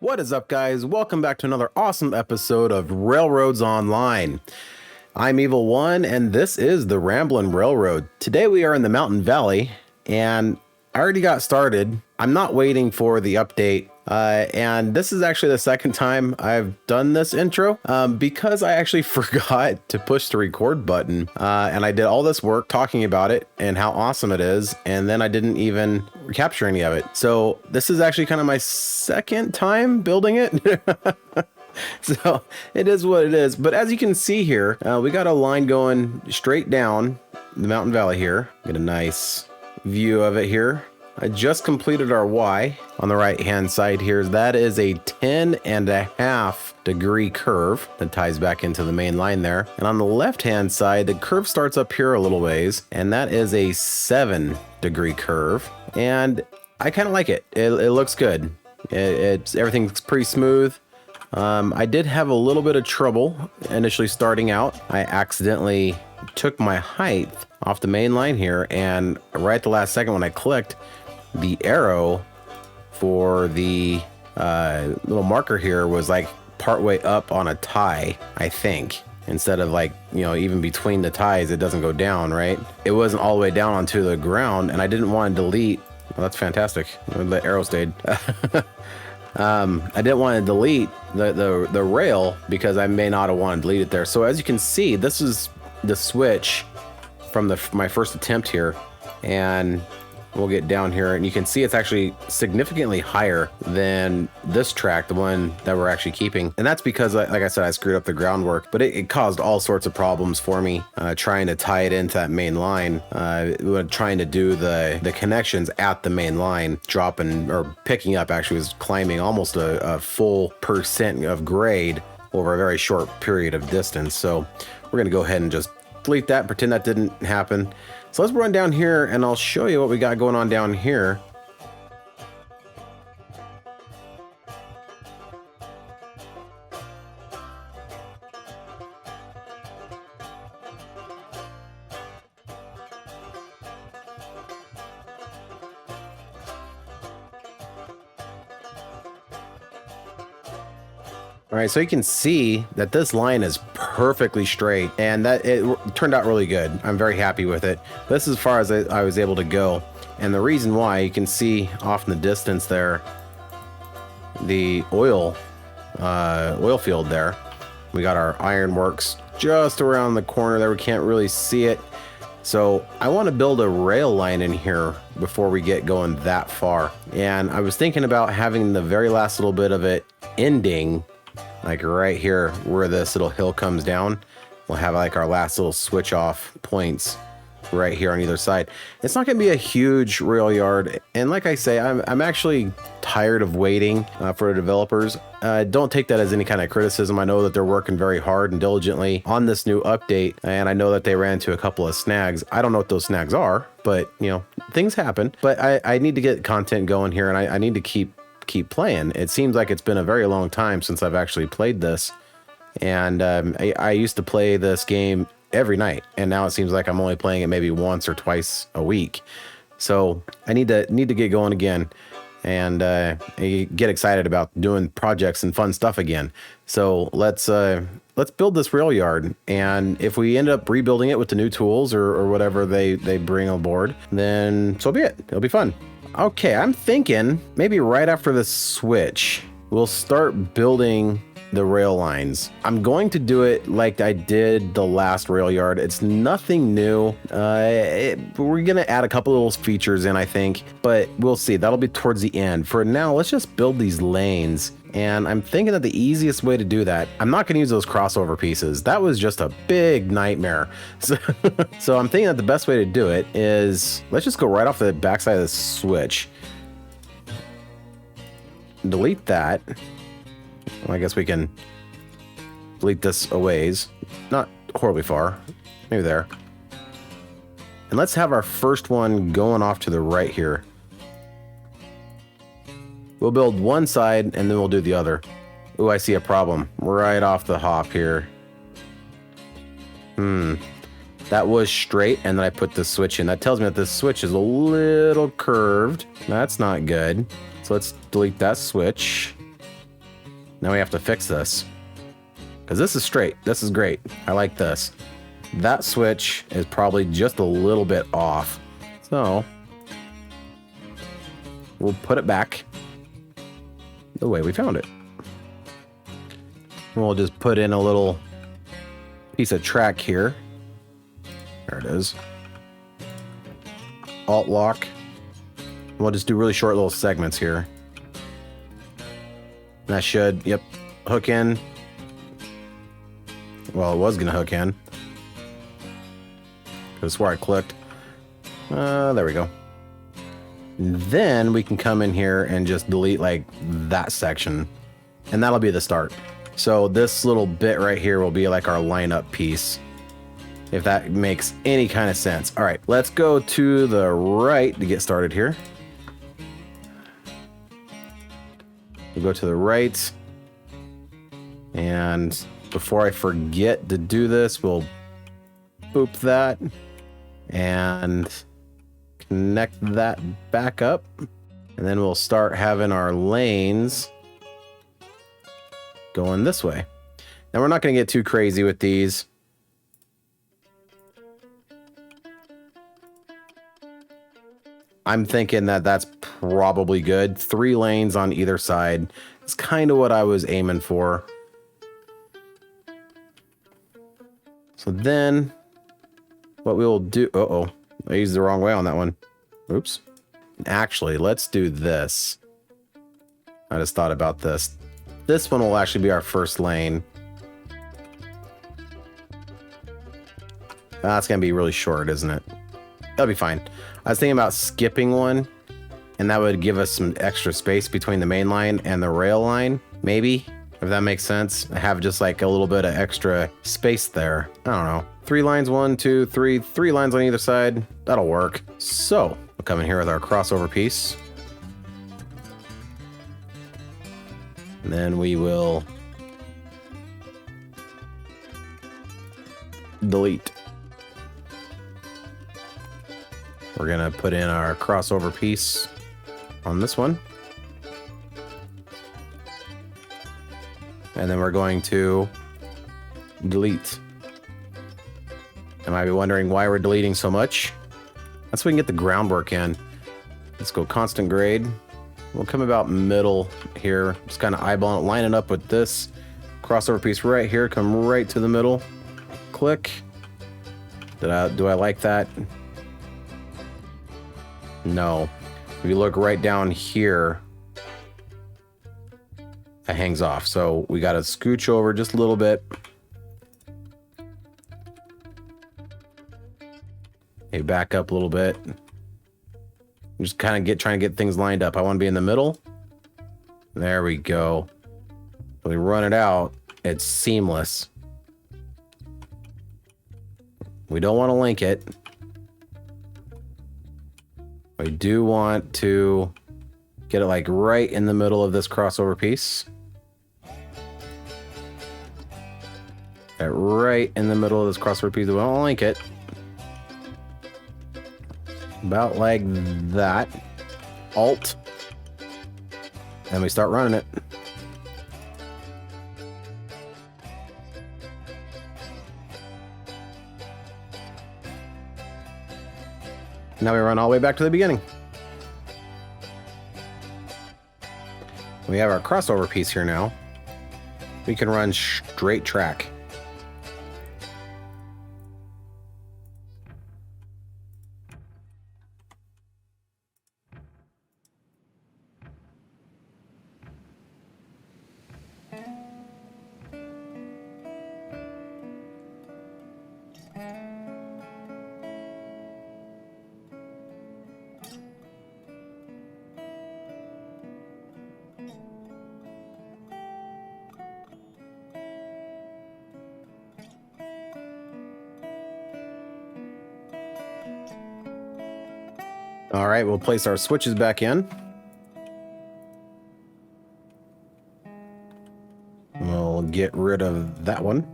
What is up, guys? Welcome back to another awesome episode of Railroads Online. I'm Evil One, and this is the Ramblin' Railroad. Today we are in the Mountain Valley, and I already got started. I'm not waiting for the update, and this is actually the second time I've done this intro because I actually forgot to push the record button, and I did all this work talking about it and how awesome it is, and then I didn't even capture any of it. So this is actually kind of my second time building it. So it is what it is. But as you can see here, we got a line going straight down the Mountain Valley here. Get a nice view of it here. I just completed our Y on the right hand side here. That is a 10.5-degree curve that ties back into the main line there. And on the left hand side, the curve starts up here a little ways, and that is a 7-degree curve. And I kind of like it. It looks good. Everything's pretty smooth. I did have a little bit of trouble initially starting out. I accidentally took my height off the main line here, and right at the last second when I clicked, the arrow for the little marker here was like partway up on a tie, I think. Instead of like, even between the ties, it doesn't go down, right? It wasn't all the way down onto the ground, and I didn't want to delete. Well, that's fantastic. The arrow stayed. I didn't want to delete the rail because I may not have wanted to delete it there. So as you can see, this is the switch from my first attempt here, and we'll get down here and you can see it's actually significantly higher than this track, the one that we're actually keeping. And that's because, like I said, I screwed up the groundwork, but it caused all sorts of problems for me trying to tie it into that main line, trying to do the connections at the main line, dropping or picking up, actually was climbing almost a full percent of grade over a very short period of distance. So we're gonna go ahead and just delete that, pretend that didn't happen. So let's run down here and I'll show you what we got going on down here. All right, so you can see that this line is perfectly straight, and that it turned out really good. I'm very happy with it. This is as far as I was able to go. And the reason why, you can see off in the distance there, the oil field there. We got our ironworks just around the corner there. We can't really see it. So I want to build a rail line in here before we get going that far. And I was thinking about having the very last little bit of it ending like right here where this little hill comes down. We'll have like our last little switch off points right here on either side. It's not going to be a huge rail yard, and like I say, I'm actually tired of waiting for the developers. Don't take that as any kind of criticism. I know that they're working very hard and diligently on this new update, and I know that they ran into a couple of snags. I don't know what those snags are, but things happen. But I need to get content going here, and I need to keep playing. It seems like it's been a very long time since I've actually played this, and I used to play this game every night, and now it seems like I'm only playing it maybe once or twice a week. So I need to get going again and get excited about doing projects and fun stuff again. So let's build this rail yard, and if we end up rebuilding it with the new tools or whatever they bring on board, then so be it. It'll be fun. Okay, I'm thinking maybe right after the switch, we'll start building the rail lines. I'm going to do it like I did the last rail yard. It's nothing new. We're going to add a couple little features in, I think, but we'll see. That'll be towards the end. For now, let's just build these lanes. And I'm thinking that the easiest way to do that, I'm not going to use those crossover pieces. That was just a big nightmare. So I'm thinking that the best way to do it is, let's just go right off the backside of the switch. Delete that. Well, I guess we can delete this a ways. Not horribly far. Maybe there. And let's have our first one going off to the right here. We'll build one side and then we'll do the other. Ooh, I see a problem right off the hop here. That was straight, and then I put the switch in. That tells me that this switch is a little curved. That's not good. So let's delete that switch. Now we have to fix this. Because this is straight. This is great. I like this. That switch is probably just a little bit off. So we'll put it back the way we found it. And we'll just put in a little piece of track here. There it is. Alt lock. We'll just do really short little segments here. That should, yep, hook in. Well, it was going to hook in. That's where I clicked. There we go. And then we can come in here and just delete like that section. And that'll be the start. So this little bit right here will be like our lineup piece. If that makes any kind of sense. All right, let's go to the right to get started here. We'll go to the right. And before I forget to do this, we'll boop that and connect that back up. And then we'll start having our lanes going this way. Now we're not going to get too crazy with these. I'm thinking that that's probably good. 3 lanes on either side. It's kind of what I was aiming for. So then what we will do... Uh-oh. I used the wrong way on that one. Oops. Actually, let's do this. I just thought about this. This one will actually be our first lane. That's going to be really short, isn't it? That'll be fine. I was thinking about skipping one, and that would give us some extra space between the main line and the rail line, maybe, if that makes sense. I have just like a little bit of extra space there. I don't know. 3 lines, 1, 2, 3, 3 lines on either side. That'll work. So we'll come in here with our crossover piece. And then we will delete. We're gonna put in our crossover piece on this one. And then we're going to delete. You might be wondering why we're deleting so much. That's so we can get the groundwork in. Let's go constant grade. We'll come about middle here. Just kind of eyeballing it, line it up with this crossover piece right here. Come right to the middle. Click. Do I like that? No. If you look right down here, it hangs off. So we got to scooch over just a little bit. Maybe back up a little bit. Just kind of trying to get things lined up. I want to be in the middle. There we go. When we run it out, it's seamless. We don't want to link it. We do want to get it like right in the middle of this crossover piece. Right in the middle of this crossover piece. We don't link it. About like that. Alt. And we start running it. Now we run all the way back to the beginning. We have our crossover piece here now. We can run straight track. All right, we'll place our switches back in. We'll get rid of that one.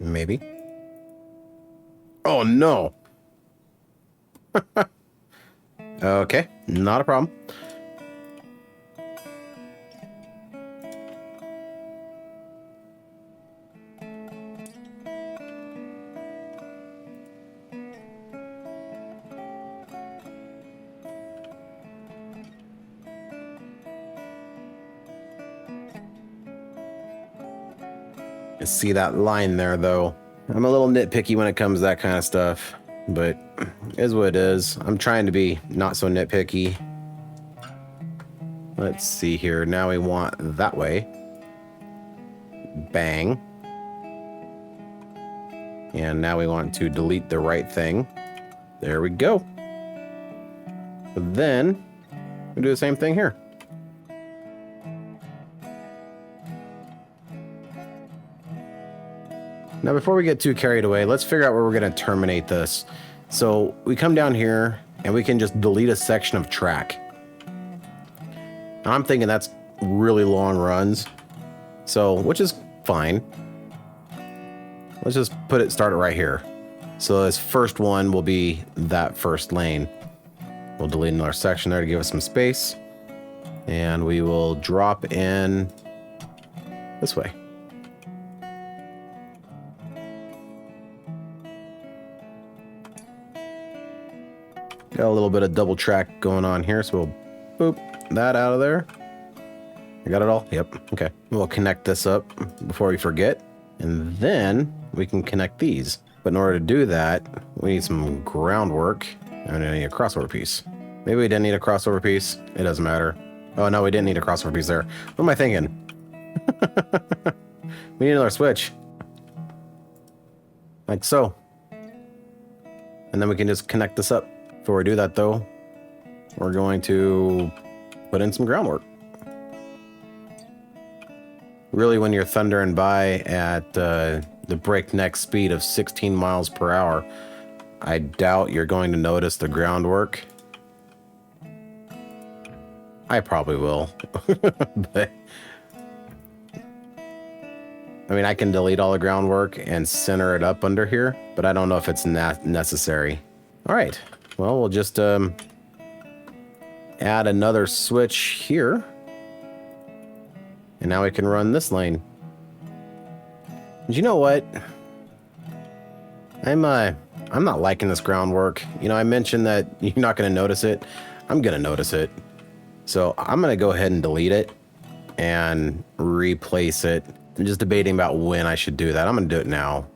Maybe. Oh, no. Okay, not a problem. see that line there, though. I'm a little nitpicky when it comes to that kind of stuff, but it is what it is. I'm trying to be not so nitpicky. Let's see here. Now we want that way. Bang. And now we want to delete the right thing. There we go. But then we do the same thing here. Now, before we get too carried away, let's figure out where we're going to terminate this. So we come down here and we can just delete a section of track. Now, I'm thinking that's really long runs, so which is fine. Let's just start it right here. So this first one will be that first lane. We'll delete another section there to give us some space. And we will drop in this way. Got a little bit of double track going on here, so we'll boop that out of there. I got it all? Yep. Okay. We'll connect this up before we forget, and then we can connect these. But in order to do that, we need some groundwork, and I need a crossover piece. Maybe we didn't need a crossover piece. It doesn't matter. Oh, no, we didn't need a crossover piece there. What am I thinking? We need another switch. Like so. And then we can just connect this up. Before we do that, though, we're going to put in some groundwork. Really, when you're thundering by at the breakneck speed of 16 miles per hour, I doubt you're going to notice the groundwork. I probably will. But I mean, I can delete all the groundwork and center it up under here, but I don't know if it's necessary. All right. Well, we'll just add another switch here. And now we can run this lane. And you know what? I'm not liking this groundwork. You know, I mentioned that you're not going to notice it. I'm going to notice it. So I'm going to go ahead and delete it and replace it. I'm just debating about when I should do that. I'm going to do it now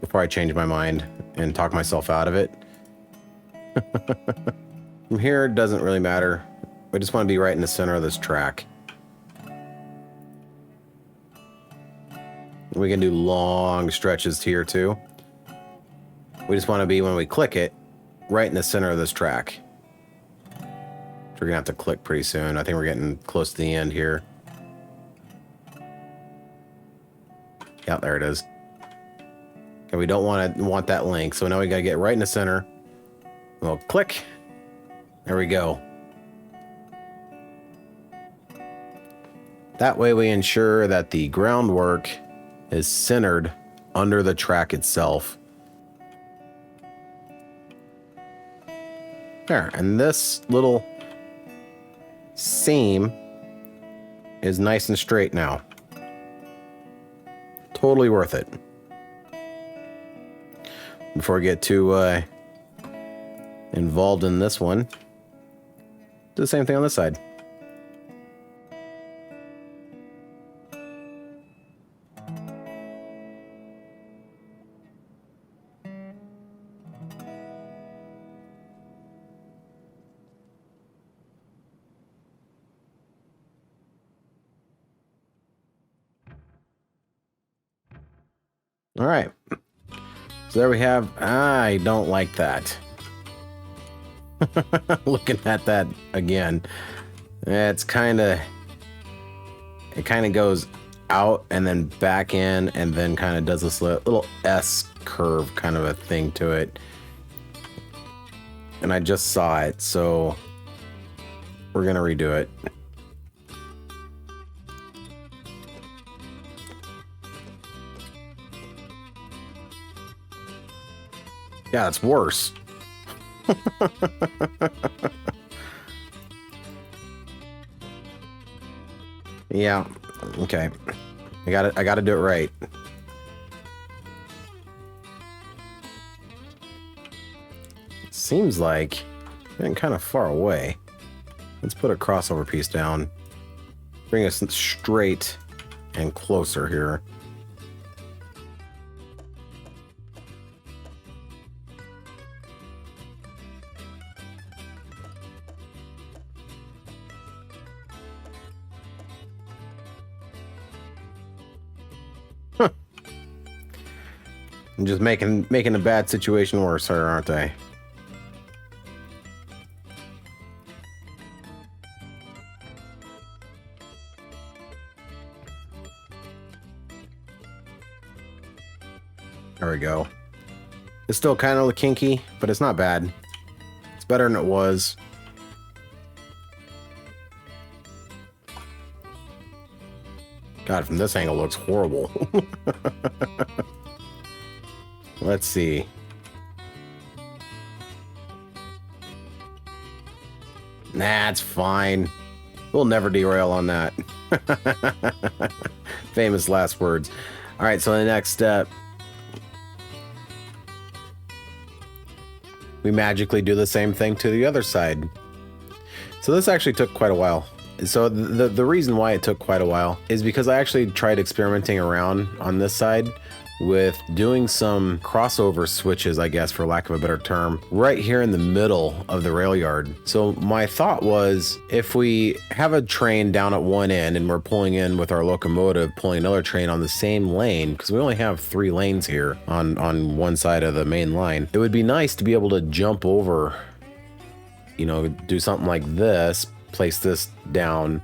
before I change my mind and talk myself out of it. From here, it doesn't really matter. We just want to be right in the center of this track. We can do long stretches here too. We just want to be, when we click it, right in the center of this track. We're gonna have to click pretty soon. I think we're getting close to the end here. Yeah, there it is. Okay, we don't want that link, so now we gotta get right in the center. We'll click. There we go. That way we ensure that the groundwork is centered under the track itself. There, and this little seam is nice and straight now. Totally worth it. Before we get too involved in this one, do the same thing on this side. All right, so there we have. I don't like that. Looking at that again, it kind of goes out and then back in, and then kind of does this little S curve kind of a thing to it. And I just saw it, so we're gonna redo it. Yeah, it's worse. Yeah, okay. I gotta do it right. Seems like getting kind of far away. Let's put a crossover piece down. Bring us straight and closer here. I'm just making a bad situation worse, here, aren't I? There we go. It's still kind of kinky, but it's not bad. It's better than it was. God, from this angle, it looks horrible. Let's see. Nah, it's fine. We'll never derail on that. Famous last words. All right, so the next step, we magically do the same thing to the other side. So this actually took quite a while. So the reason why it took quite a while is because I actually tried experimenting around on this side with doing some crossover switches, I guess, for lack of a better term, right here in the middle of the rail yard. So my thought was, if we have a train down at one end and we're pulling in with our locomotive, pulling another train on the same lane, because we only have 3 lanes here on one side of the main line, it would be nice to be able to jump over, you know, do something like this, place this down,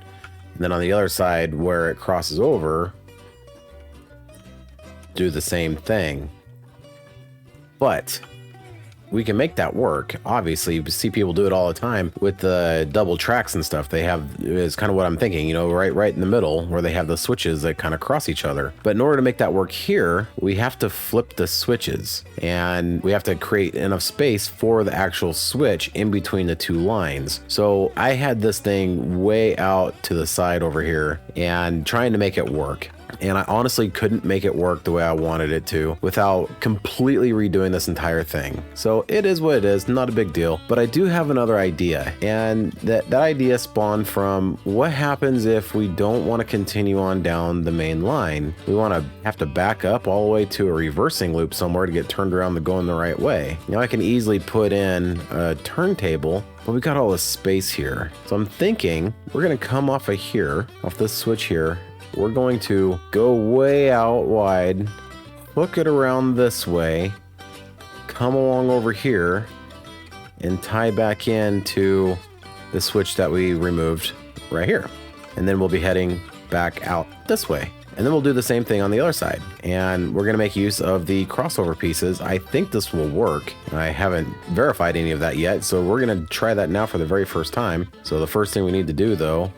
and then on the other side where it crosses over, do the same thing. But we can make that work. Obviously, you see people do it all the time with the double tracks and stuff. They have, is kind of what I'm thinking, you know, right in the middle where they have the switches that kind of cross each other. But in order to make that work here, we have to flip the switches and we have to create enough space for the actual switch in between the 2 lines. So I had this thing way out to the side over here and trying to make it work. And I honestly couldn't make it work the way I wanted it to without completely redoing this entire thing. So it is what it is, not a big deal. But I do have another idea, and that idea spawned from what happens if we don't want to continue on down the main line. We want to have to back up all the way to a reversing loop somewhere to get turned around to go in the right way. Now I can easily put in a turntable, but we got all this space here. So I'm thinking we're going to come off of here, off this switch here. We're going to go way out wide, hook it around this way, come along over here, and tie back into the switch that we removed right here. And then we'll be heading back out this way. And then we'll do the same thing on the other side. And we're going to make use of the crossover pieces. I think this will work. I haven't verified any of that yet, so we're going to try that now for the very first time. So the first thing we need to do, though,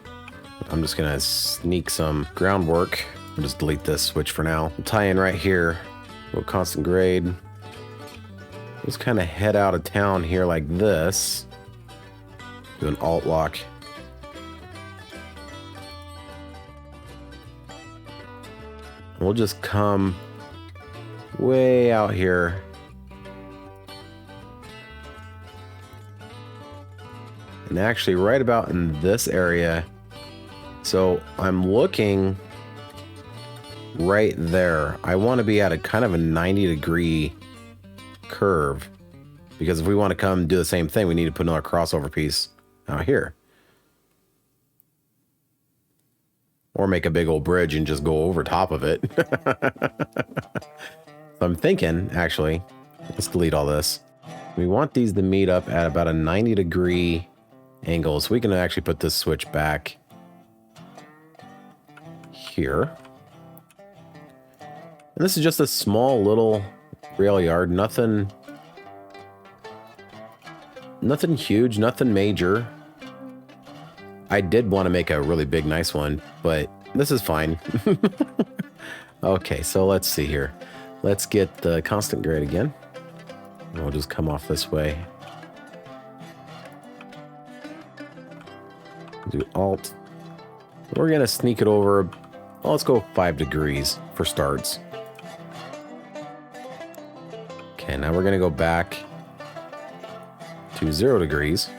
I'm just gonna sneak some groundwork. I'll just delete this switch for now. We'll tie in right here. We'll constant grade. Just kind of head out of town here like this. Do an alt lock. We'll just come way out here. And actually right about in this area. So I'm looking right there. I want to be at a kind of a 90-degree curve, because if we want to come do the same thing, we need to put another crossover piece out here. Or make a big old bridge and just go over top of it. So I'm thinking, actually, let's delete all this. We want these to meet up at about a 90-degree angle, so we can actually put this switch back here. And this is just a small little rail yard, nothing huge, nothing major. I did want to make a really big, nice one, but this is fine. Okay, so let's see here. Let's get the constant grade again. We'll just come off this way. Do alt. We're gonna sneak it over. Well, let's go 5 degrees for starts. Okay, now we're gonna go back to 0 degrees.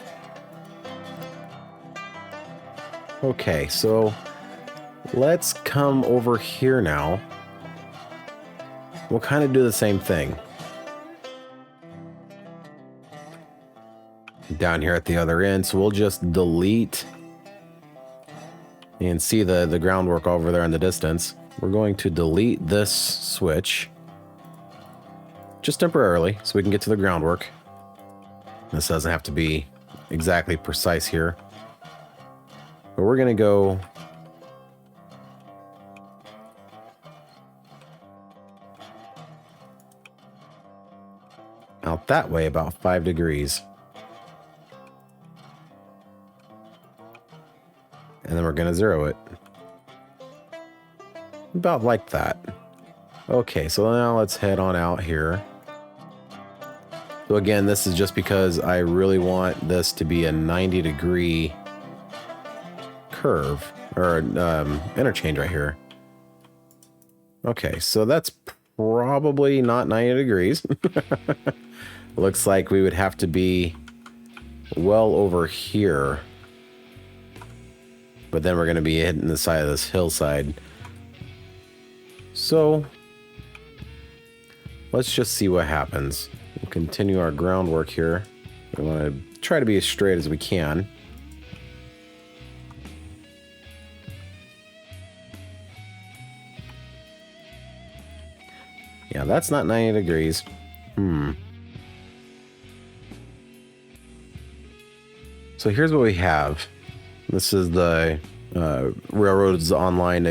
Okay, so let's come over here now. We'll kind of do the same thing. Down here at the other end, so we'll just delete and see the groundwork over there in the distance. We're going to delete this switch. just temporarily, so we can get to the groundwork. This doesn't have to be exactly precise here. But we're going to go out that way about 5 degrees. And then we're going to zero it. About like that. Okay, so now let's head on out here. So again, this is just because I really want this to be a 90-degree curve, or interchange right here. Okay, so that's probably not 90 degrees. Looks like we would have to be well over here. But then we're going to be hitting the side of this hillside. So let's just see what happens. We'll continue our groundwork here. We want to try to be as straight as we can. Yeah, that's not 90 degrees. So here's what we have. This is the Railroads Online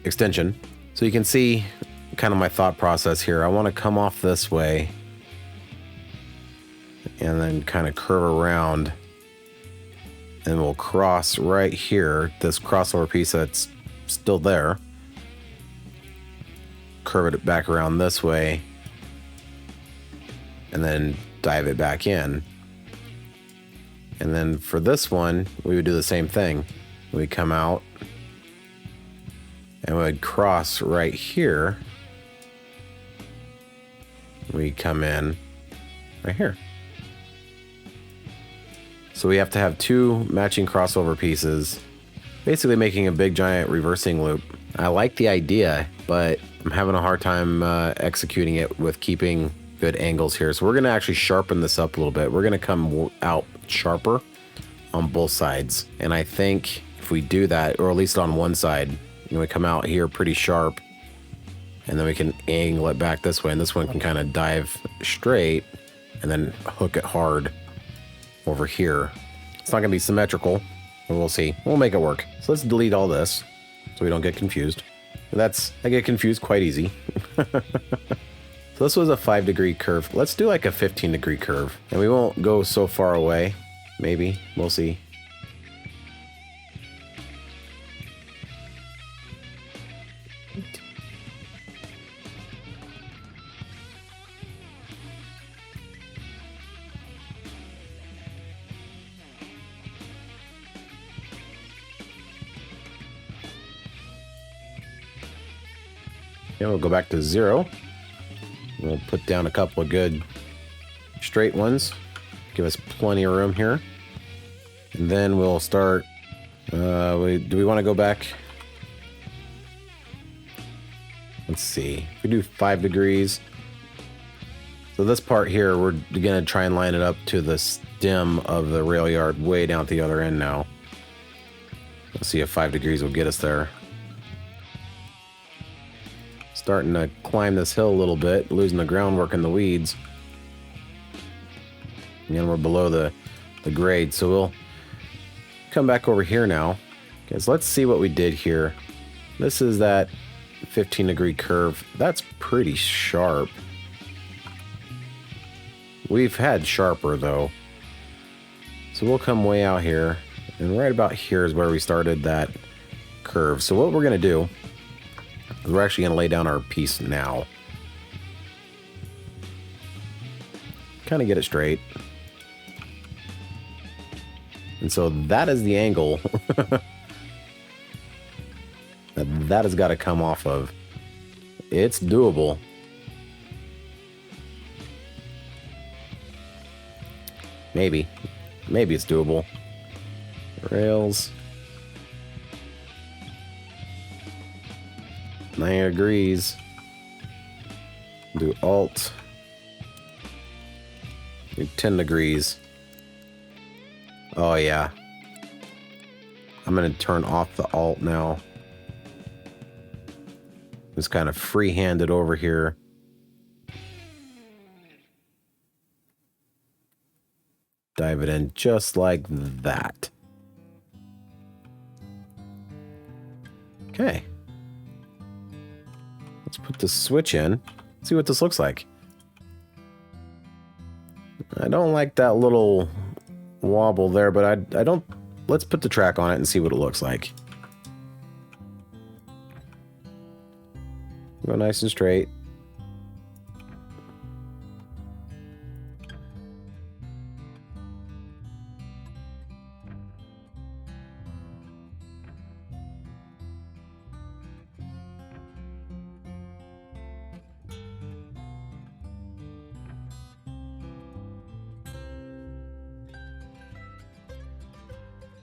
extension. So you can see kind of my thought process here. I want to come off this way and then kind of curve around, and we'll cross right here, this crossover piece that's still there. Curve it back around this way and then dive it back in. And then for this one, we would do the same thing. We come out and we would cross right here. We come in right here. So we have to have two matching crossover pieces, basically making a big giant reversing loop. I like the idea, but I'm having a hard time executing it with keeping good angles here. So we're going to actually sharpen this up a little bit. We're going to come out sharper on both sides. And I think if we do that, or at least on one side, we come out here pretty sharp, and then we can angle it back this way. And this one can kind of dive straight and then hook it hard over here. It's not going to be symmetrical, but we'll see. We'll make it work. So let's delete all this so we don't get confused. I get confused quite easy. So this was a 5-degree curve. Let's do like a 15-degree curve. And we won't go so far away. Maybe. We'll see. Yeah, we'll go back to 0. We'll put down a couple of good straight ones. Give us plenty of room here. And then we'll start... do we want to go back? Let's see. If we do 5 degrees. So this part here, we're going to try and line it up to the stem of the rail yard way down at the other end now. Let's see if 5 degrees will get us there. Starting to climb this hill a little bit, losing the groundwork in the weeds. And we're below the grade, so we'll come back over here now. Okay, so let's see what we did here. This is that 15-degree curve. That's pretty sharp. We've had sharper though. So we'll come way out here, and right about here is where we started that curve. So what we're gonna do, we're actually going to lay down our piece now. Kind of get it straight. And so that is the angle that has got to come off of. It's doable. Maybe it's doable. Rails. 9 degrees. Do alt. Do 10 degrees. Oh yeah. I'm gonna turn off the alt now. Just kind of free-handed over here. dive it in just like that. Okay. Let's put the switch in. See what this looks like. I don't like that little wobble there, but I don't... Let's put the track on it and see what it looks like. Go nice and straight.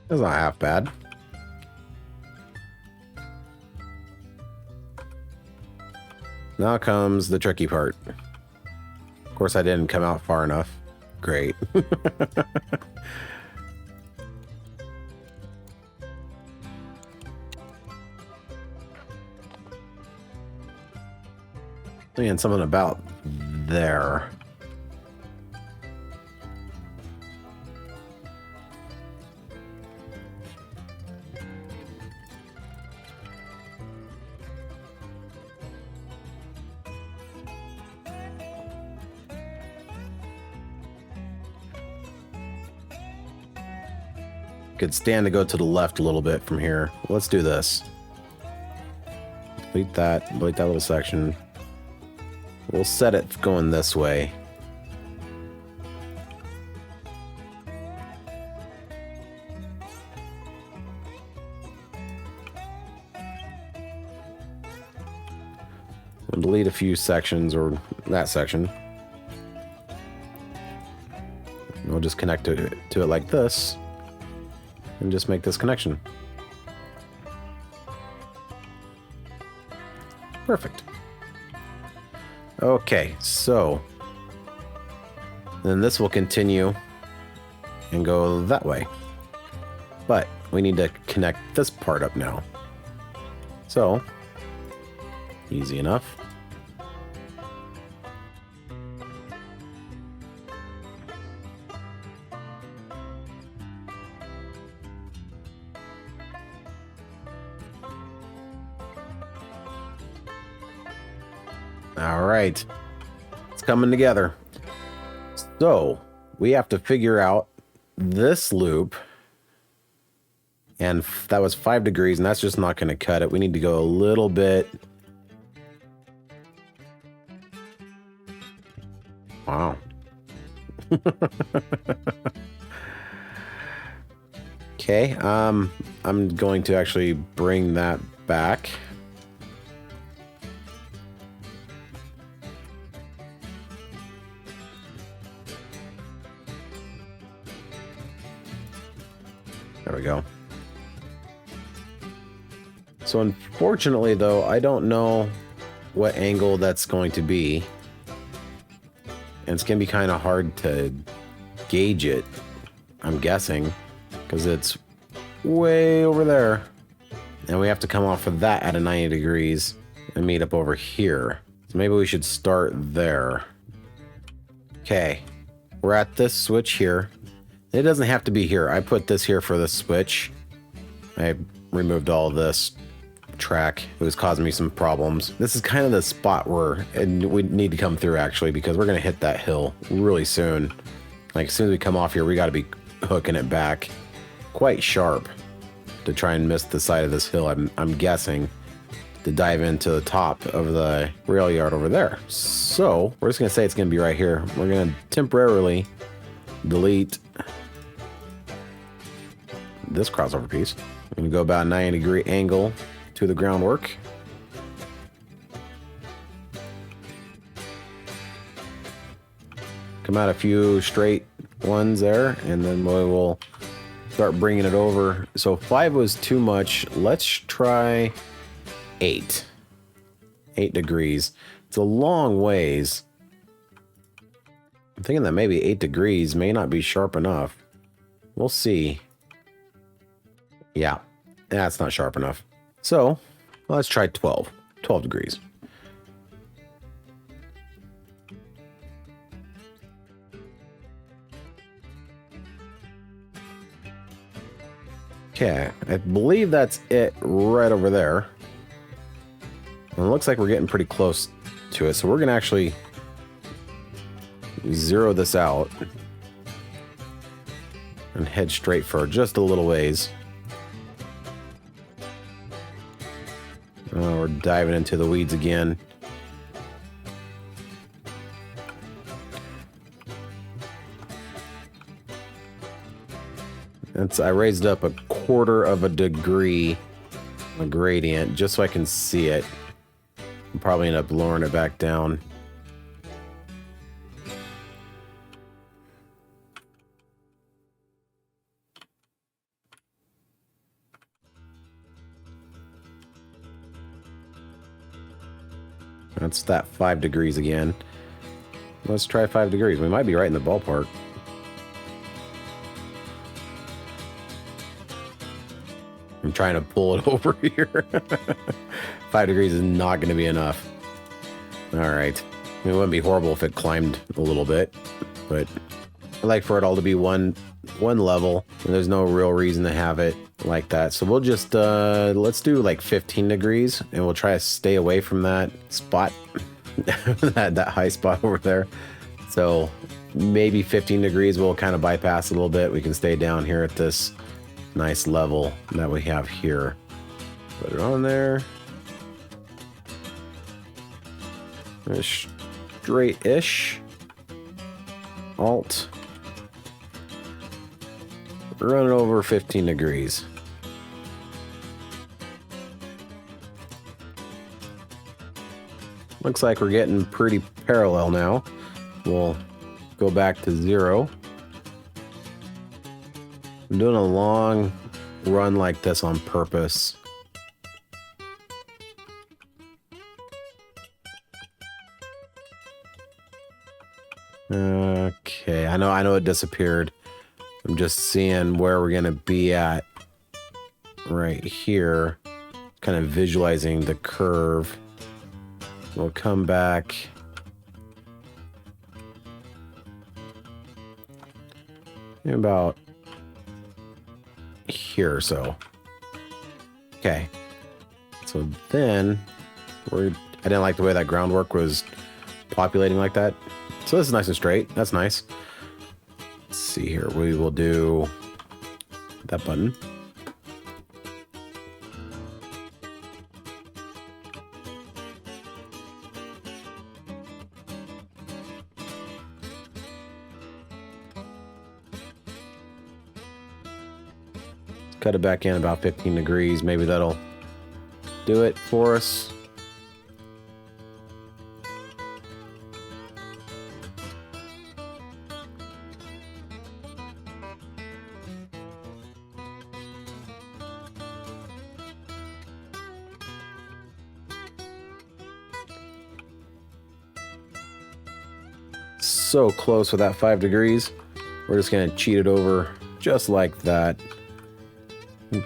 That's not half bad. Now comes the tricky part. Of course, I didn't come out far enough. Great. And something about there. Could stand to go to the left a little bit from here. Let's do this. Delete that little section. We'll set it going this way. We'll delete a few sections, or that section. We'll just connect to it like this. And just make this connection. Perfect. Okay, so then this will continue and go that way. But we need to connect this part up now. So, easy enough. All right, it's coming together. So we have to figure out this loop, and that was 5 degrees, and that's just not going to cut it. We need to go a little bit. Wow. Okay, I'm going to actually bring that back. There we go. So unfortunately, though, I don't know what angle that's going to be. And it's going to be kind of hard to gauge it, I'm guessing, because it's way over there. And we have to come off of that at a 90 degrees and meet up over here. So maybe we should start there. Okay, we're at this switch here. It doesn't have to be here. I put this here for the switch. I removed all of this track. It was causing me some problems. This is kind of the spot where we need to come through, actually, because we're going to hit that hill really soon. Like, as soon as we come off here, we got to be hooking it back quite sharp to try and miss the side of this hill, I'm guessing, to dive into the top of the rail yard over there. So we're just going to say it's going to be right here. We're going to temporarily delete this crossover piece. I'm going to go about a 90-degree angle to the groundwork. Come out a few straight ones there, and then we will start bringing it over. So 5 was too much. Let's try 8. 8 degrees. It's a long ways. I'm thinking that maybe 8 degrees may not be sharp enough. We'll see. Yeah, that's not sharp enough. So let's try 12. 12 degrees. Okay, I believe that's it right over there. And it looks like we're getting pretty close to it, so we're going to actually zero this out and head straight for just a little ways. Oh, we're diving into the weeds again. I raised up 1/4 of a degree, a gradient, just so I can see it. I'll probably end up lowering it back down. That's that 5 degrees again. Let's try 5 degrees. We might be right in the ballpark. I'm trying to pull it over here. 5 degrees is not going to be enough. All right. It wouldn't be horrible if it climbed a little bit, but I like for it all to be one level, and there's no real reason to have it like that. So we'll just let's do like 15 degrees, and we'll try to stay away from that spot, that high spot over there. So maybe 15 degrees we'll kind of bypass a little bit. We can stay down here at this nice level that we have here. Put it on there. Straight-ish. Alt. Run it over 15 degrees. Looks like we're getting pretty parallel now. We'll go back to 0. I'm doing a long run like this on purpose. Okay, I know it disappeared. I'm just seeing where we're gonna be at right here, kind of visualizing the curve. We'll come back. About here or so. Okay. So then I didn't like the way that groundwork was populating like that. So this is nice and straight. That's nice. Let's see here. We will do that button. Cut it back in about 15 degrees. Maybe that'll do it for us. So close with that 5 degrees. We're just going to cheat it over just like that.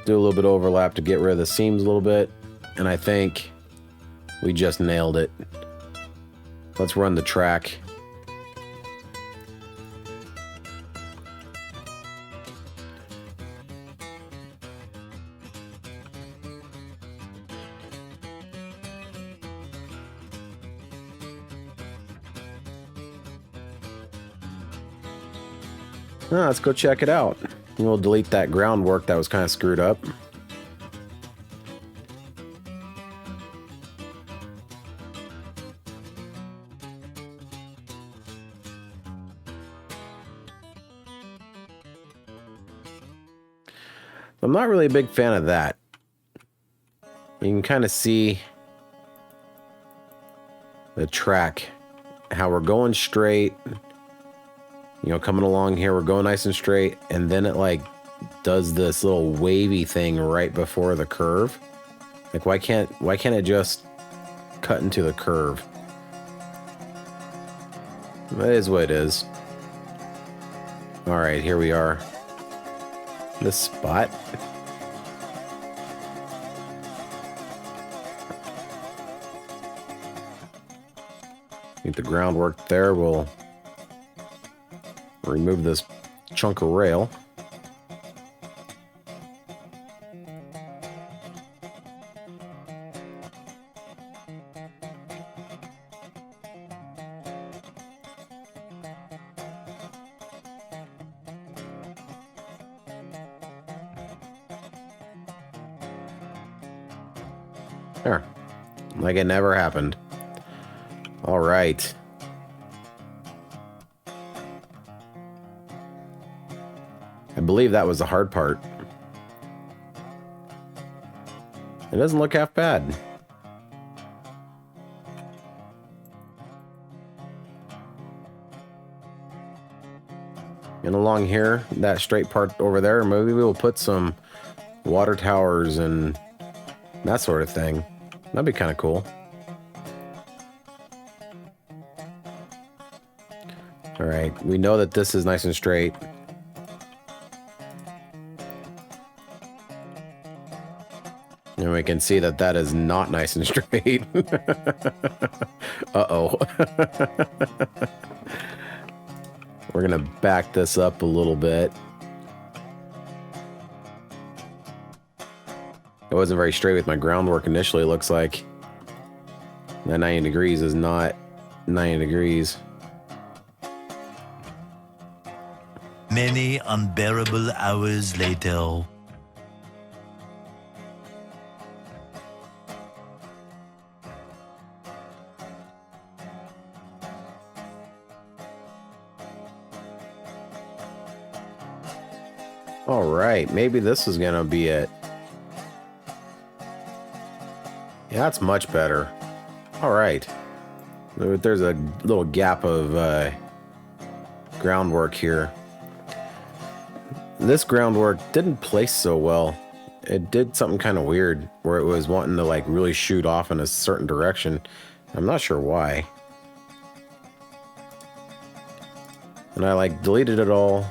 Do a little bit of overlap to get rid of the seams a little bit, and I think we just nailed it. Let's run the track. Let's go check it out. We'll delete that groundwork that was kind of screwed up. I'm not really a big fan of that. You can kind of see the track, how we're going straight. You know, coming along here, we're going nice and straight, and then it like does this little wavy thing right before the curve. Like, why can't it just cut into the curve? That is what it is. All right, here we are. This spot. Get the groundwork there. We'll remove this chunk of rail. There. Like it never happened. All right. I believe that was the hard part. It doesn't look half bad. And along here, that straight part over there, maybe we'll put some water towers and that sort of thing. That'd be kind of cool. All right, we know that this is nice and straight. And we can see that that is not nice and straight. Uh-oh. We're gonna back this up a little bit. It wasn't very straight with my groundwork initially, it looks like. That 90 degrees is not 90 degrees. Many unbearable hours later. All right, maybe this is gonna be it. Yeah, that's much better. All right. There's a little gap of groundwork here. This groundwork didn't place so well. It did something kind of weird where it was wanting to like really shoot off in a certain direction. I'm not sure why. And I like deleted it all,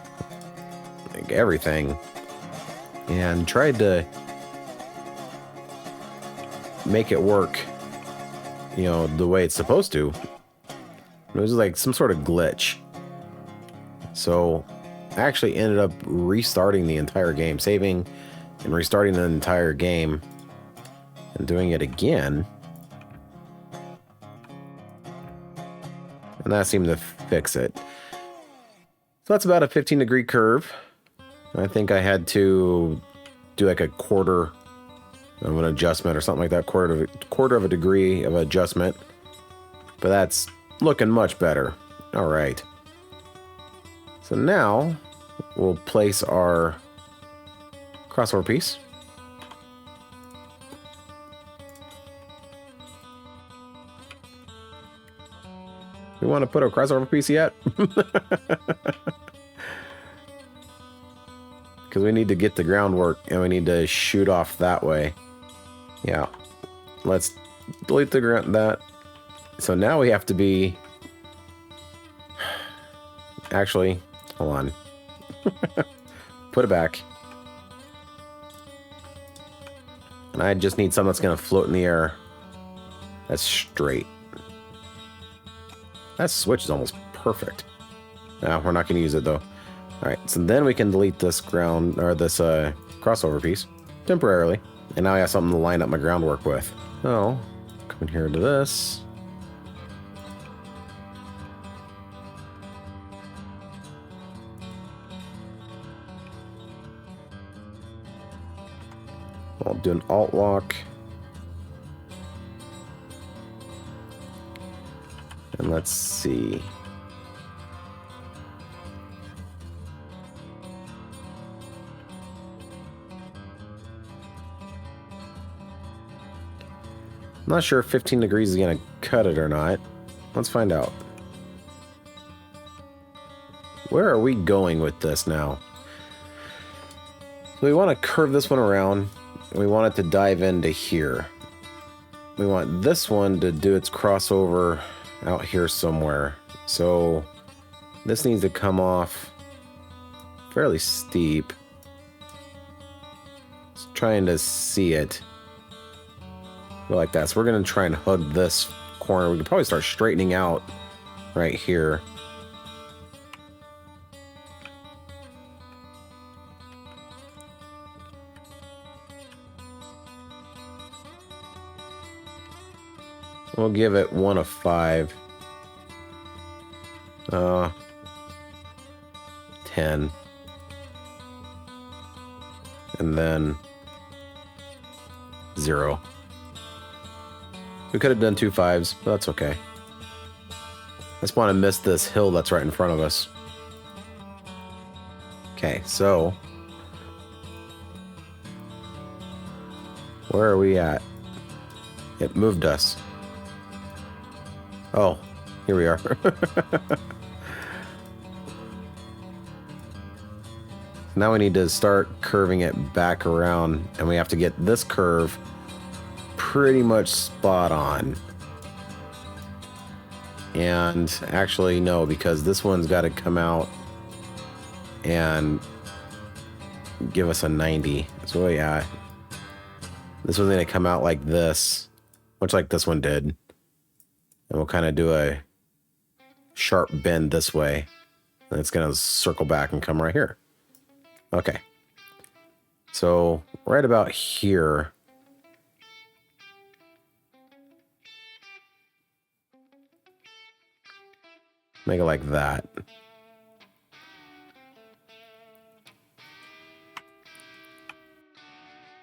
like everything, and tried to make it work, you know, the way it's supposed to. It was like some sort of glitch. So I actually ended up restarting the entire game, saving and restarting the entire game and doing it again. And that seemed to fix it. So that's about a 15-degree curve. I think I had to do like a quarter of an adjustment or something like that, quarter of a degree of adjustment. But that's looking much better. All right. So now we'll place our crossover piece. We want to put a crossover piece yet? Because we need to get the groundwork and we need to shoot off that way. Yeah. Let's delete that. So now we have to be... Actually, hold on. Put it back. And I just need something that's going to float in the air. That's straight. That switch is almost perfect. No, we're not going to use it though. All right, so then we can delete this crossover piece temporarily. And now I have something to line up my groundwork with. So, come in here to this. I'll do an alt lock. And let's see. I'm not sure if 15 degrees is going to cut it or not. Let's find out. Where are we going with this now? So we want to curve this one around. We want it to dive into here. We want this one to do its crossover out here somewhere. So this needs to come off fairly steep. Just trying to see it. Go like that. So we're going to try and hug this corner. We can probably start straightening out right here. We'll give it 1 of 5. 10. And then 0. We could have done 2 5s, but that's okay. I just want to miss this hill that's right in front of us. Okay, so where are we at? It moved us. Oh, here we are. Now we need to start curving it back around, and we have to get this curve pretty much spot on. And actually, no, because this one's got to come out and give us a 90. So yeah, this one's going to come out like this, much like this one did. And we'll kind of do a sharp bend this way. And it's going to circle back and come right here. Okay. So right about here. Make it like that.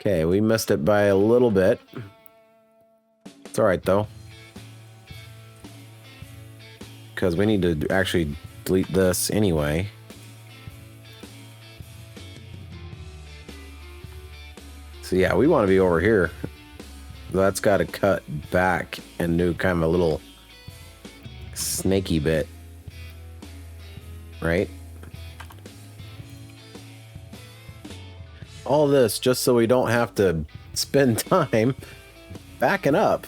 Okay, we missed it by a little bit. It's all right though, because we need to actually delete this anyway. So yeah, we want to be over here. That's got to cut back and do kind of a little snaky bit, right? All this just so we don't have to spend time backing up.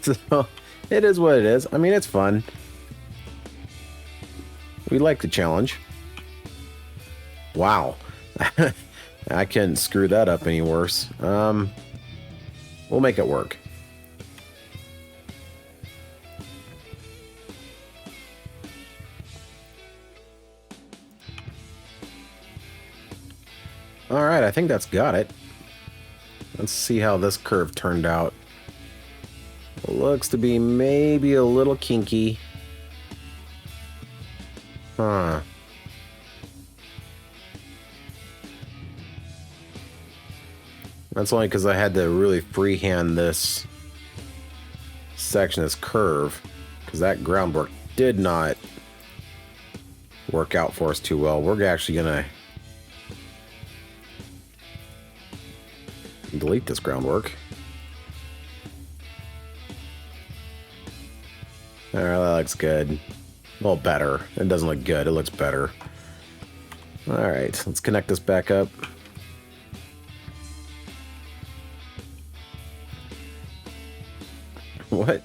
So it is what it is. I mean, it's fun. We like the challenge. Wow. I couldn't screw that up any worse. We'll make it work. All right, I think that's got it. Let's see how this curve turned out. Looks to be maybe a little kinky. Huh. That's only because I had to really freehand this section, this curve, because that groundwork did not work out for us too well. We're actually going to delete this groundwork. All right, that looks good. Well, better. It doesn't look good. It looks better. All right, let's connect this back up. What?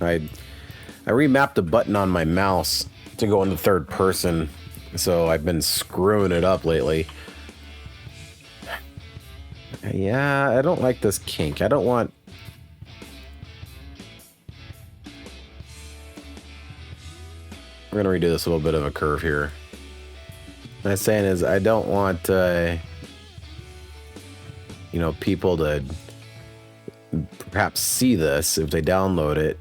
I remapped a button on my mouse to go into third person, so I've been screwing it up lately. Yeah, I don't like this kink. I don't want... We're going to redo this little bit of a curve here. What I'm saying is I don't want, you know, people to perhaps see this if they download it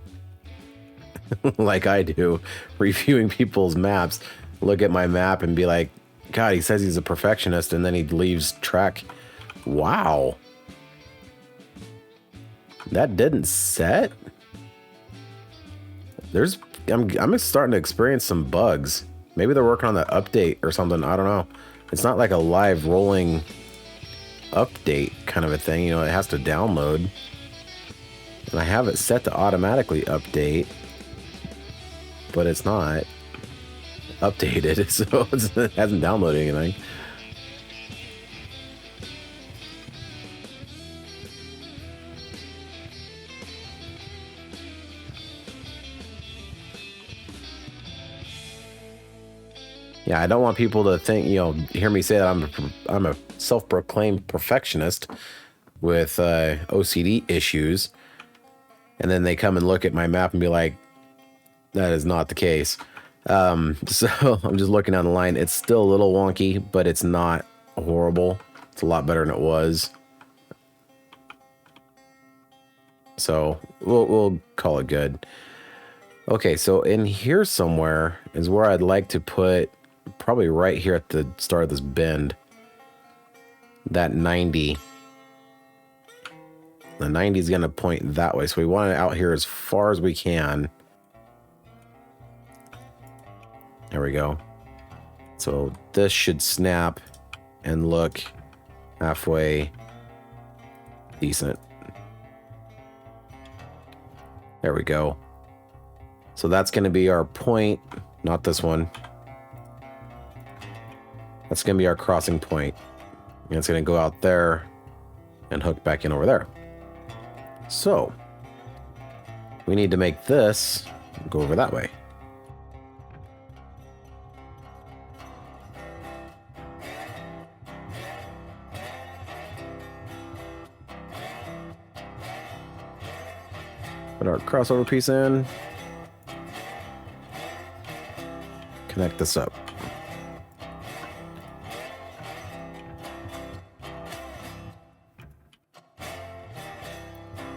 like I do, reviewing people's maps, look at my map and be like, God, he says he's a perfectionist, and then he leaves track. Wow, that didn't set. I'm starting to experience some bugs. Maybe they're working on that update or something. I don't know. It's not like a live rolling update kind of a thing, you know. It has to download. And I have it set to automatically update, but it's not updated, so it hasn't downloaded anything. Yeah, I don't want people to think, you know, hear me say that I'm a self-proclaimed perfectionist with OCD issues. And then they come and look at my map and be like, that is not the case. So I'm just looking down the line. It's still a little wonky, but it's not horrible. It's a lot better than it was. So we'll call it good. Okay, so in here somewhere is where I'd like to put, probably right here at the start of this bend, that 90. The 90 is going to point that way. So we want it out here as far as we can. There we go. So this should snap and look halfway decent. There we go. So that's going to be our point, not this one. That's going to be our crossing point. And it's going to go out there and hook back in over there. So we need to make this go over that way. Put our crossover piece in. Connect this up.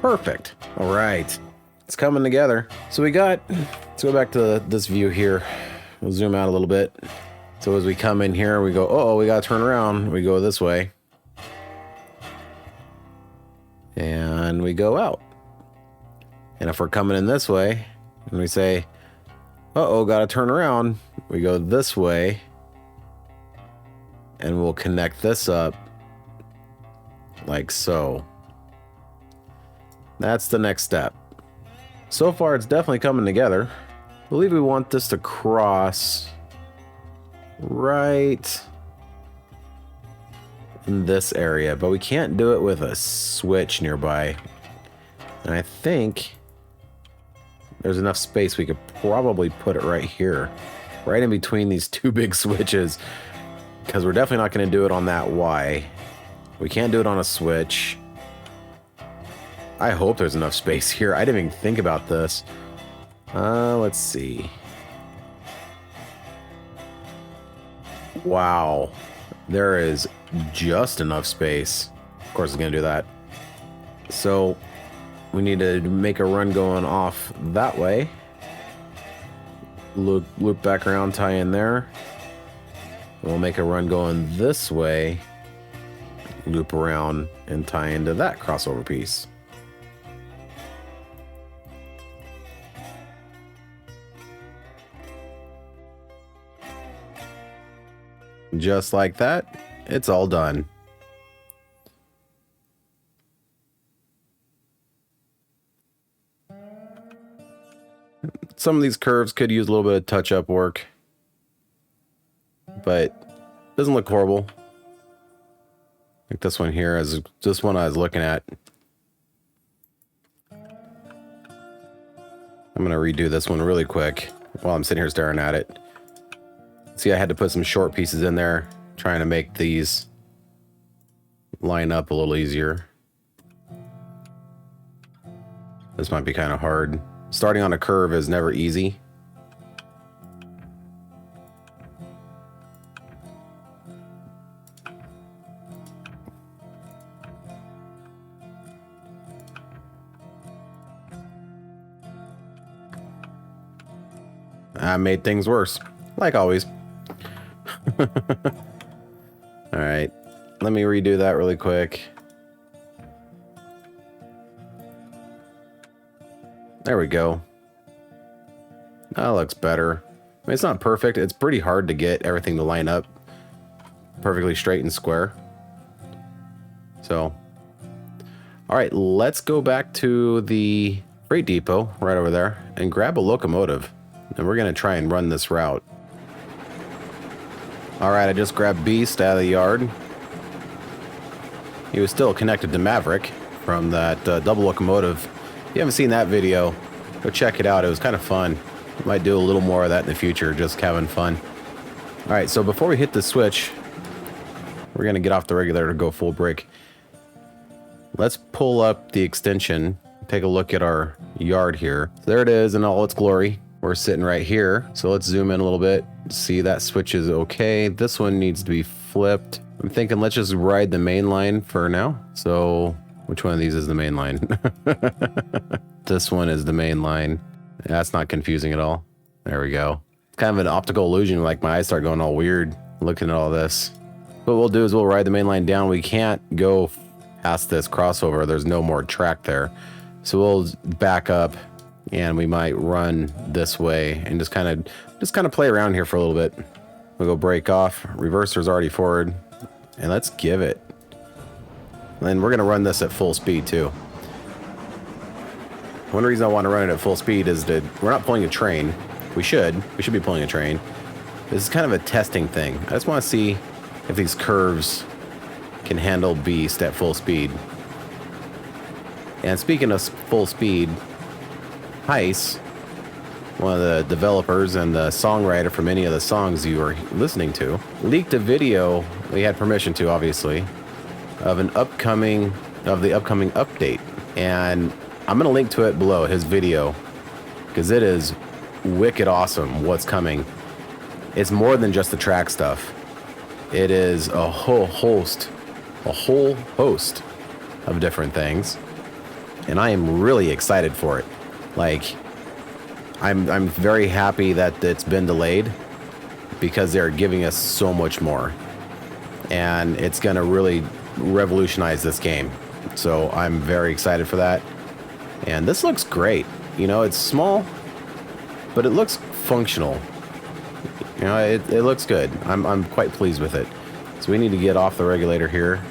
Perfect. All right. It's coming together. So we got, let's go back to this view here. We'll zoom out a little bit. So as we come in here, we go, oh, we got to turn around. We go this way. And we go out. And if we're coming in this way, and we say, uh-oh, got to turn around, we go this way. And we'll connect this up like so. That's the next step. So far, it's definitely coming together. I believe we want this to cross right in this area, but we can't do it with a switch nearby. And I think there's enough space we could probably put it right here, right in between these two big switches, because we're definitely not going to do it on that Y. We can't do it on a switch. I hope there's enough space here. I didn't even think about this. Let's see. Wow. There is just enough space. Of course it's going to do that. So we need to make a run going off that way. Loop back around, tie in there. We'll make a run going this way. Loop around and tie into that crossover piece. Just like that, it's all done. Some of these curves could use a little bit of touch-up work, but it doesn't look horrible. Like this one here is just one I was looking at. I'm gonna redo this one really quick while I'm sitting here staring at it. See, I had to put some short pieces in there, trying to make these line up a little easier. This might be kind of hard. Starting on a curve is never easy. I made things worse, like always. All right, let me redo that really quick. There we go. That looks better. I mean, it's not perfect. It's pretty hard to get everything to line up perfectly straight and square. So, all right, let's go back to the freight depot right over there and grab a locomotive. And we're going to try and run this route. All right, I just grabbed Beast out of the yard. He was still connected to Maverick from that double locomotive. If you haven't seen that video, go check it out. It was kind of fun. Might do a little more of that in the future, just having fun. All right, so before we hit the switch, we're going to get off the regulator to go full brake. Let's pull up the extension, take a look at our yard here. There it is in all its glory. We're sitting right here. So let's zoom in a little bit. See, that switch is okay. This one needs to be flipped. I'm thinking let's just ride the main line for now. So which one of these is the main line? This one is the main line. That's not confusing at all. There we go. It's kind of an optical illusion, like my eyes start going all weird looking at all this. What we'll do is we'll ride the main line down. We can't go past this crossover, there's no more track there. So we'll back up and we might run this way and just kind of play around here for a little bit. We'll go brake off. Reverser's already forward. And let's give it. And we're going to run this at full speed too. One reason I want to run it at full speed is that we're not pulling a train. We should be pulling a train. This is kind of a testing thing. I just want to see if these curves can handle beast at full speed. And speaking of full speed, Heis, one of the developers and the songwriter for many of the songs you are listening to, leaked a video, we had permission to obviously, of the upcoming update. And I'm going to link to it below, his video, because it is wicked awesome what's coming. It's more than just the track stuff. It is a whole host of different things. And I am really excited for it. Like, I'm very happy that it's been delayed because they're giving us so much more. And it's going to really revolutionize this game. So I'm very excited for that. And this looks great. You know, it's small, but it looks functional. You know, it looks good. I'm quite pleased with it. So we need to get off the regulator here.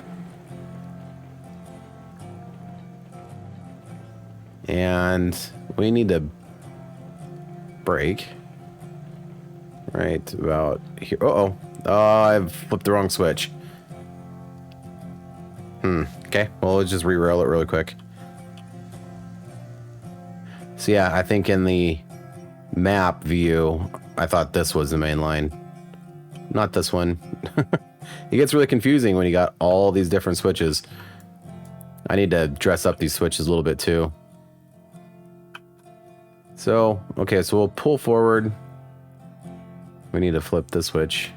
And we need to brake right about here. Oh, I've flipped the wrong switch. Okay, well, let's just re-rail it really quick. So yeah, I think in the map view, I thought this was the main line. Not this one. It gets really confusing when you got all these different switches. I need to dress up these switches a little bit too. So, okay, so we'll pull forward. We need to flip this switch.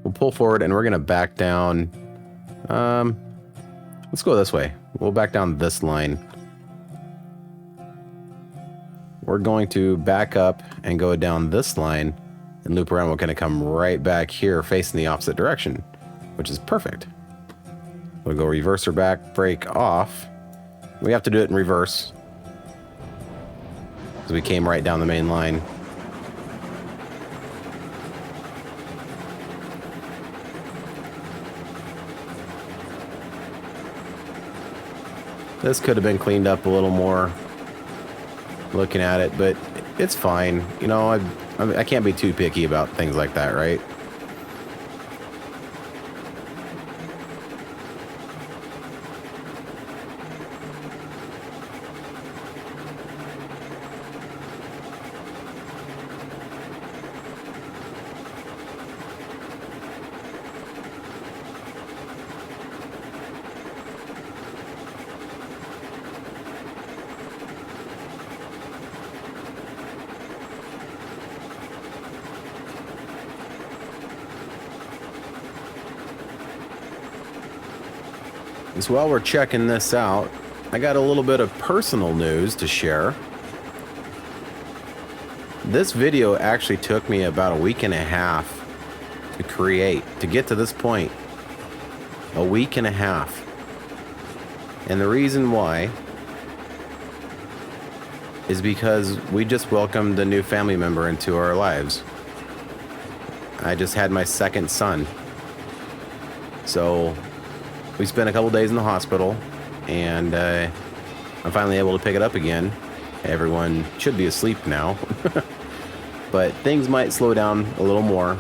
We'll pull forward and we're going to back down. Let's go this way. We'll back down this line. We're going to back up and go down this line and loop around. We're going to come right back here facing the opposite direction, which is perfect. We'll go reverser back, brake off. We have to do it in reverse because we came right down the main line. This could have been cleaned up a little more looking at it, but it's fine. You know, I can't be too picky about things like that, right? So while we're checking this out, I got a little bit of personal news to share. This video actually took me about a week and a half to create, to get to this point. A week and a half. And the reason why is because we just welcomed a new family member into our lives. I just had my second son. So we spent a couple days in the hospital, and I'm finally able to pick it up again. Everyone should be asleep now. But things might slow down a little more.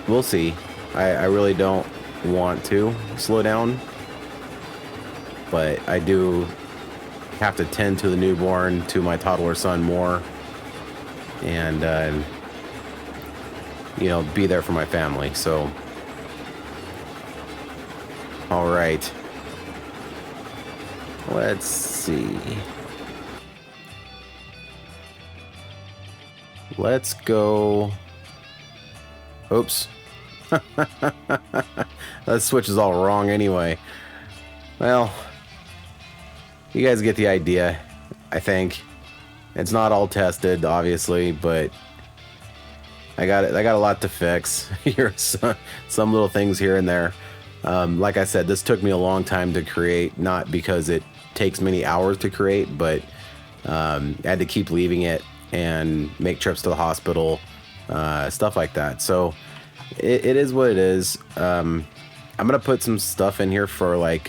We'll see. I really don't want to slow down, but I do have to tend to the newborn, to my toddler son more, and you know, be there for my family. So all right, let's see. Let's go. Oops. That switch is all wrong anyway. Well, you guys get the idea, I think. It's not all tested, obviously, but I got a lot to fix. Here's some little things here and there. Like I said, this took me a long time to create, not because it takes many hours to create, but I had to keep leaving it and make trips to the hospital, stuff like that. So it is what it is. I'm gonna put some stuff in here for like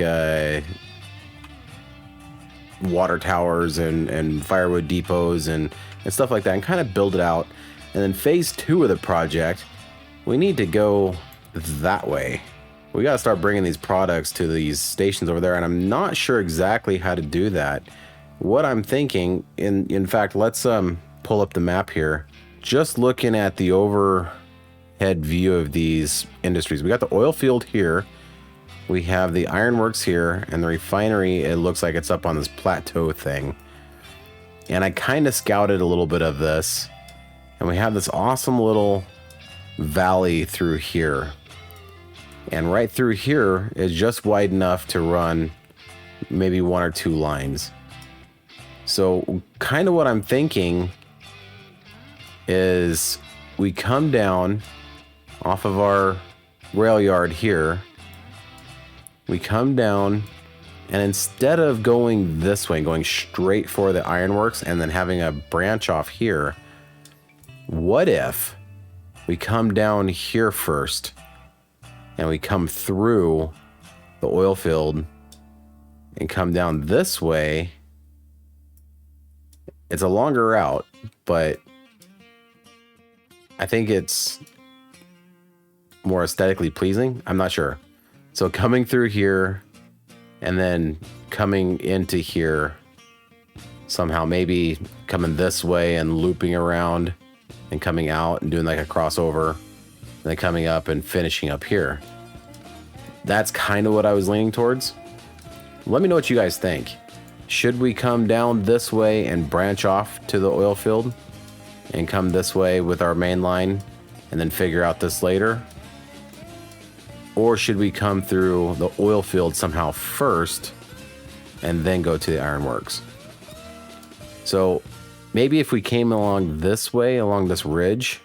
water towers and firewood depots and stuff like that, and kind of build it out. And then phase 2 of the project, we need to go that way. We got to start bringing these products to these stations over there, and I'm not sure exactly how to do that. What I'm thinking, in fact, let's pull up the map here. Just looking at the overhead view of these industries, we got the oil field here, we have the ironworks here, and the refinery, it looks like it's up on this plateau thing. And I kind of scouted a little bit of this, and we have this awesome little valley through here. And right through here is just wide enough to run maybe 1 or 2 lines. So kind of what I'm thinking is we come down off of our rail yard here. We come down, and instead of going this way, going straight for the ironworks and then having a branch off here, what if we come down here first and we come through the oil field and come down this way? It's a longer route, but I think it's more aesthetically pleasing. I'm not sure. So coming through here and then coming into here somehow, maybe coming this way and looping around and coming out and doing like a crossover, and then coming up and finishing up here. That's kind of what I was leaning towards. Let me know what you guys think. Should we come down this way and branch off to the oil field and come this way with our main line and then figure out this later? Or should we come through the oil field somehow first and then go to the ironworks? So maybe if we came along this way, along this ridge,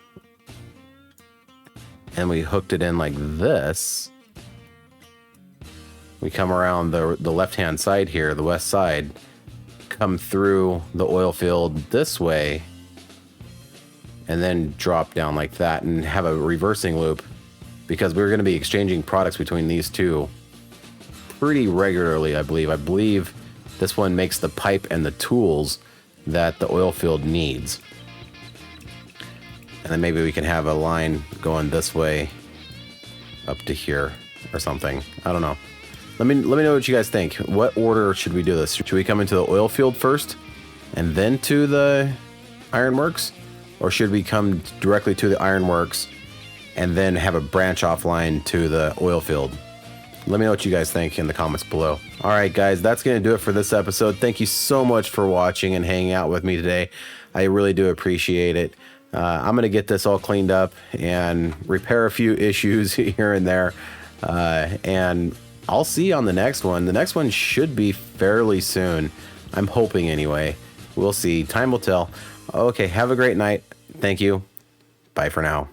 and we hooked it in like this, we come around the left-hand side here, the west side, come through the oil field this way, and then drop down like that and have a reversing loop, because we're going to be exchanging products between these two pretty regularly, I believe. I believe this one makes the pipe and the tools that the oil field needs. And then maybe we can have a line going this way up to here or something. I don't know. Let me know what you guys think. What order should we do this? Should we come into the oil field first and then to the ironworks? Or should we come directly to the ironworks and then have a branch off line to the oil field? Let me know what you guys think in the comments below. All right, guys, that's going to do it for this episode. Thank you so much for watching and hanging out with me today. I really do appreciate it. I'm going to get this all cleaned up and repair a few issues here and there. And I'll see you on the next one. The next one should be fairly soon. I'm hoping anyway. We'll see. Time will tell. Okay, have a great night. Thank you. Bye for now.